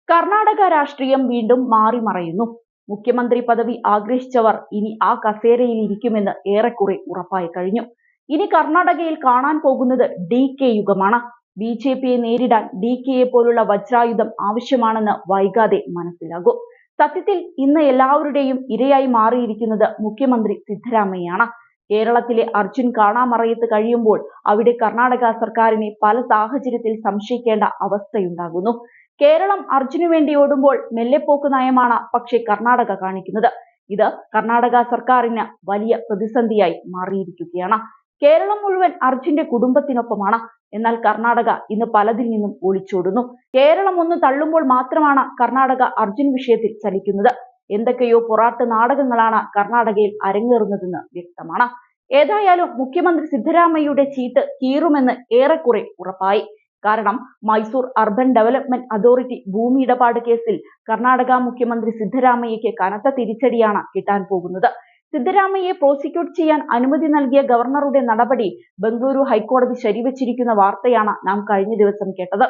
കർണാടക രാഷ്ട്രീയം വീണ്ടും മാറിമറയുന്നു. മുഖ്യമന്ത്രി പദവി ആഗ്രഹിച്ചവർ ഇനി ആ കസേരയിൽ ഇരിക്കുമെന്ന് ഏറെക്കുറെ ഉറപ്പായി കഴിഞ്ഞു. ഇനി കർണാടകയിൽ കാണാൻ പോകുന്നത് DK യുഗമാണ്. BJPയെ നേരിടാൻ DKയെ പോലുള്ള വജ്രായുധം ആവശ്യമാണെന്ന് വൈകാതെ മനസ്സിലാകും. സത്യത്തിൽ ഇന്ന് എല്ലാവരുടെയും ഇരയായി മാറിയിരിക്കുന്നത് മുഖ്യമന്ത്രി സിദ്ധരാമയ്യയാണ്. കേരളത്തിലെ അർജുൻ കാണാമറയത്ത് കഴിയുമ്പോൾ അവിടെ കർണാടക സർക്കാരിനെ പല സാഹചര്യത്തിൽ സംശയിക്കേണ്ട അവസ്ഥയുണ്ടാകുന്നു. കേരളം അർജുനു വേണ്ടി ഓടുമ്പോൾ മെല്ലെപ്പോക്ക് നയമാണ് പക്ഷേ കർണാടക കാണിക്കുന്നത്. ഇത് കർണാടക സർക്കാരിന് വലിയ പ്രതിസന്ധിയായി മാറിയിരിക്കുകയാണ്. കേരളം മുഴുവൻ അർജുന്റെ കുടുംബത്തിനൊപ്പമാണ്. എന്നാൽ കർണാടക ഇന്ന് പലതിൽ നിന്നും ഒളിച്ചോടുന്നു. കേരളം ഒന്ന് തള്ളുമ്പോൾ മാത്രമാണ് കർണാടക അർജുൻ വിഷയത്തിൽ ചലിക്കുന്നത്. എന്തൊക്കെയോ പൊറാട്ട് നാടകങ്ങളാണ് കർണാടകയിൽ അരങ്ങേറുന്നതെന്ന് വ്യക്തമാണ്. ഏതായാലും മുഖ്യമന്ത്രി സിദ്ധരാമയ്യയുടെ ചീട്ട് കീറുമെന്ന് ഏറെക്കുറെ ഉറപ്പായി. കാരണം മൈസൂർ അർബൻ ഡെവലപ്മെന്റ് അതോറിറ്റി ഭൂമി ഇടപാട് കേസിൽ കർണാടക മുഖ്യമന്ത്രി സിദ്ധരാമയ്യയ്ക്ക് കനത്ത തിരിച്ചടിയാണ് കിട്ടാൻ പോകുന്നത്. സിദ്ധരാമയ്യയെ പ്രോസിക്യൂട്ട് ചെയ്യാൻ അനുമതി നൽകിയ ഗവർണറുടെ നടപടി ബംഗളൂരു ഹൈക്കോടതി ശരിവച്ചിരിക്കുന്ന വാർത്തയാണ് നാം കഴിഞ്ഞ ദിവസം കേട്ടത്.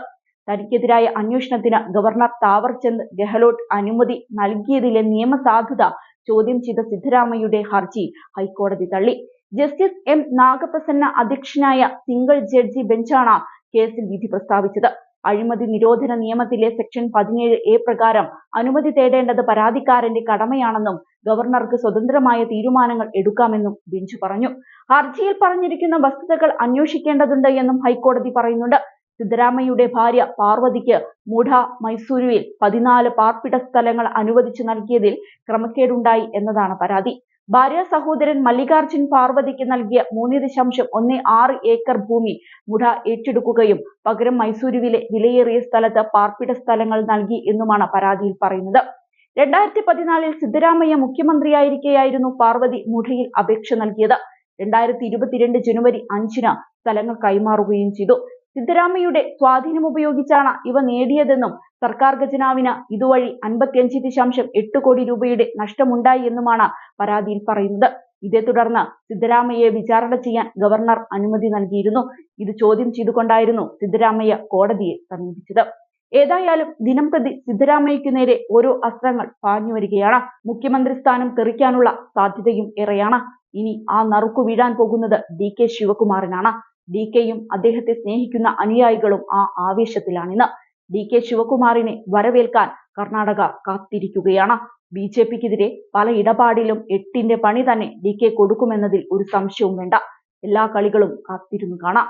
തനിക്കെതിരായ അന്വേഷണത്തിന് ഗവർണർ താവർചന്ദ് ഗെഹ്ലോട്ട് അനുമതി നൽകിയതിലെ നിയമസാധുത ചോദ്യം ചെയ്ത സിദ്ധരാമയ്യയുടെ ഹർജി ഹൈക്കോടതി തള്ളി. ജസ്റ്റിസ് M നാഗപ്രസന്ന അധ്യക്ഷനായ സിംഗിൾ ജഡ്ജി ബെഞ്ചാണ് കേസിൽ വിധി പ്രസ്താവിച്ചത്. അഴിമതി നിരോധന നിയമത്തിലെ സെക്ഷൻ 17A പ്രകാരം അനുമതി തേടേണ്ടത് പരാതിക്കാരന്റെ കടമയാണെന്നും ഗവർണർക്ക് സ്വതന്ത്രമായ തീരുമാനങ്ങൾ എടുക്കാമെന്നും ബെഞ്ച് പറഞ്ഞു. ഹർജിയിൽ പറഞ്ഞിരിക്കുന്ന വസ്തുതകൾ അന്വേഷിക്കേണ്ടതുണ്ട് എന്നും ഹൈക്കോടതി പറയുന്നുണ്ട്. സിദ്ധരാമയ്യയുടെ ഭാര്യ പാർവതിക്ക് മുഢ മൈസൂരുവിൽ 14 പാർപ്പിട സ്ഥലങ്ങൾ അനുവദിച്ചു നൽകിയതിൽ ക്രമക്കേടുണ്ടായി എന്നതാണ് പരാതി. ഭാര്യ സഹോദരൻ മല്ലികാർജുൻ പാർവതിക്ക് നൽകിയ 3.16 ഏക്കർ ഭൂമി മുഢ ഏറ്റെടുക്കുകയും പകരം മൈസൂരുവിലെ വിലയേറിയ സ്ഥലത്ത് പാർപ്പിട സ്ഥലങ്ങൾ നൽകി എന്നുമാണ് പരാതിയിൽ പറയുന്നത്. 2014 സിദ്ധരാമയ്യ മുഖ്യമന്ത്രിയായിരിക്കെയായിരുന്നു പാർവതി മുഢയിൽ അപേക്ഷ നൽകിയത്. 2022 ജനുവരി 5-ന് സ്ഥലങ്ങൾ കൈമാറുകയും ചെയ്തു. സിദ്ധരാമയ്യയുടെ സ്വാധീനം ഉപയോഗിച്ചാണ് ഇവ നേടിയതെന്നും സർക്കാർ ഖജനാവിന് ഇതുവഴി 55.8 കോടി രൂപയുടെ നഷ്ടമുണ്ടായി എന്നുമാണ് പരാതിയിൽ പറയുന്നത്. ഇതേ തുടർന്ന് സിദ്ധരാമയ്യയെ വിചാരണ ചെയ്യാൻ ഗവർണർ അനുമതി നൽകിയിരുന്നു. ഇത് ചോദ്യം ചെയ്തുകൊണ്ടായിരുന്നു സിദ്ധരാമയ്യ കോടതിയെ സമീപിച്ചത്. ഏതായാലും ദിനംപ്രതി സിദ്ധരാമയ്യയ്ക്ക് നേരെ ഓരോ അസ്ത്രങ്ങൾ പാഞ്ഞു വരികയാണ്. മുഖ്യമന്ത്രി സ്ഥാനം തെറിക്കാനുള്ള സാധ്യതയും ഏറെയാണ്. ഇനി ആ നറുക്കു വീഴാൻ പോകുന്നത് DK ശിവകുമാറിനാണ്. DKയും അദ്ദേഹത്തെ സ്നേഹിക്കുന്ന അനുയായികളും ആ ആവേശത്തിലാണിന്ന്. DK ശിവകുമാറിനെ വരവേൽക്കാൻ കർണാടക കാത്തിരിക്കുകയാണ്. BJPക്കെതിരെ പല ഇടപാടിലും 8ന്റെ പണി തന്നെ DK കൊടുക്കുമെന്നതിൽ ഒരു സംശയവും വേണ്ട. എല്ലാ കളികളും കാത്തിരുന്നു കാണാം.